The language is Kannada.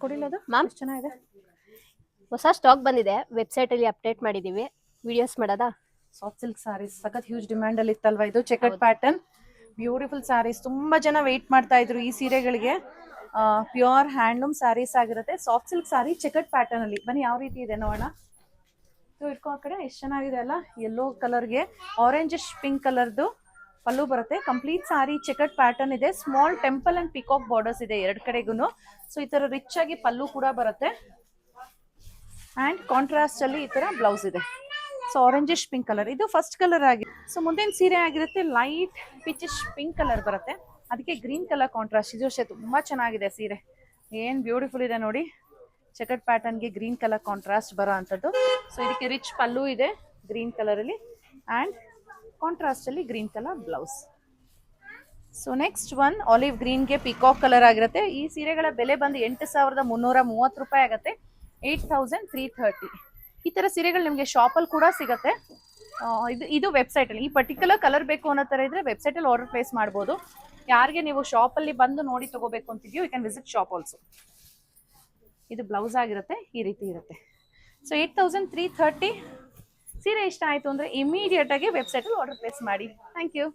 ಕೊಡಿಲ್ಲ ಅದು ಮ್ಯಾಮ್ ಎಷ್ಟು ಚೆನ್ನಾಗಿದೆ. ಹೊಸ ಸ್ಟಾಕ್ ಬಂದಿದೆ, ವೆಬ್ಸೈಟ್ ಅಲ್ಲಿ ಅಪ್ಡೇಟ್ ಮಾಡಿದೀವಿ. ವಿಡಿಯೋಸ್ ಮಾಡೋದಾ? ಸಾಫ್ಟ್ ಸಿಲ್ಕ್ ಸಾರೀಸ್ ಸಖತ್ ಹ್ಯೂಜ್ ಡಿಮ್ಯಾಂಡ್ ಅಲ್ಲಿ ಇತ್ತಲ್ವಾ ಇದು. ಚೆಕರ್ಡ್ ಹೌದು. Pattern beautiful sarees. ತುಂಬಾ ಜನ ವೆಯ್ಟ್ ಮಾಡ್ತಾ ಇದ್ರು ಈ ಸೀರೆಗಳಿಗೆ. ಪ್ಯೂರ್ ಹ್ಯಾಂಡ್ಲೂಮ್ ಸ್ಯಾರೀಸ್ ಆಗಿರುತ್ತೆ. Soft silk sari chequered pattern ಅಲ್ಲಿ. ಬನ್ನಿ ಯಾವ ರೀತಿ ಇದೆ ನೋಡೋಣ. ಇಟ್ಕೋ ಆ ಕಡೆ. ಎಷ್ಟು ಚೆನ್ನಾಗಿದೆ ಅಲ್ಲ. ಯೆಲ್ಲೋ ಕಲರ್ಗೆ ಆರೆಂಜಿಶ್ ಪಿಂಕ್ ಕಲರ್ದು ಪಲ್ಲು ಬರುತ್ತೆ. ಕಂಪ್ಲೀಟ್ ಸಾರಿ ಚೆಕರ್ಡ್ ಪ್ಯಾಟರ್ನ್ ಇದೆ. Small temple and peacock borders ಇದೆ ಎರಡು ಕಡೆಗೂ. ಸೊ ಈ ತರ ರಿಚ್ ಆಗಿ ಪಲ್ಲು ಕೂಡ ಬರುತ್ತೆ. ಅಂಡ್ ಕಾಂಟ್ರಾಸ್ಟ್ ಅಲ್ಲಿ ಈ ತರ ಬ್ಲೌಸ್ ಇದೆ. ಸೊ ಆರೆಂಜಿಶ್ ಪಿಂಕ್ ಕಲರ್ ಇದು ಫಸ್ಟ್ ಕಲರ್ ಆಗಿದೆ. ಸೊ ಮುಂದಿನ ಸೀರೆ ಆಗಿರುತ್ತೆ ಲೈಟ್ ಪಿಚಿಶ್ ಪಿಂಕ್ ಕಲರ್ ಬರುತ್ತೆ. ಅದಕ್ಕೆ ಗ್ರೀನ್ ಕಲರ್ ಕಾಂಟ್ರಾಸ್ಟ್. ಇದು ಅಷ್ಟೇ ತುಂಬಾ ಚೆನ್ನಾಗಿದೆ ಸೀರೆ. ಏನ್ ಬ್ಯೂಟಿಫುಲ್ ಇದೆ ನೋಡಿ. ಚೆಕರ್ಡ್ ಪ್ಯಾಟರ್ನ್ಗೆ ಗ್ರೀನ್ ಕಲರ್ ಕಾಂಟ್ರಾಸ್ಟ್ ಬರೋ ಅಂಥದ್ದು. ಸೊ ಇದಕ್ಕೆ ರಿಚ್ ಪಲ್ಲು ಇದೆ ಗ್ರೀನ್ ಕಲರ್ ಅಲ್ಲಿ ಅಂಡ್ ಕಾಂಟ್ರಾಸ್ಟ್ ಅಲ್ಲಿ green colour blouse. So next one olive ಗ್ರೀನ್ಗೆ ಪಿಕಾಕ್ ಕಲರ್ ಆಗಿರುತ್ತೆ. ಈ ಸೀರೆಗಳ ಬೆಲೆ ಬಂದು 8,330 ರೂಪಾಯಿ ಆಗುತ್ತೆ. 8,330. ಈ ತರ ಸೀರೆಗಳು ನಿಮಗೆ ಶಾಪಲ್ಲಿ ಕೂಡ ಸಿಗುತ್ತೆ. ಇದು ವೆಬ್ಸೈಟ್ ಅಲ್ಲಿ ಈ ಪರ್ಟಿಕ್ಯುಲರ್ ಕಲರ್ ಬೇಕು ಅನ್ನೋ ತರ ಇದ್ರೆ ವೆಬ್ಸೈಟ್ ಅಲ್ಲಿ ಆರ್ಡರ್ ಪ್ಲೇಸ್ ಮಾಡಬಹುದು. ಯಾರಿಗೆ ನೀವು ಶಾಪಲ್ಲಿ ಬಂದು ನೋಡಿ ತಗೋಬೇಕು ಅಂತಿದ್ಯೋ you can visit shop also. ಇದು ಬ್ಲೌಸ್ ಆಗಿರುತ್ತೆ. ಈ ರೀತಿ ಇರುತ್ತೆ. ಸೊ 8,330. ಸೀರೆ ಇಷ್ಟ ಆಯ್ತು ಅಂದ್ರೆ ಇಮಿಡಿಯೇಟ್ ಆಗಿ ವೆಬ್ಸೈಟ್ ಅಲ್ಲಿ ಆರ್ಡರ್ ಪ್ಲೇಸ್ ಮಾಡಿ. Thank you.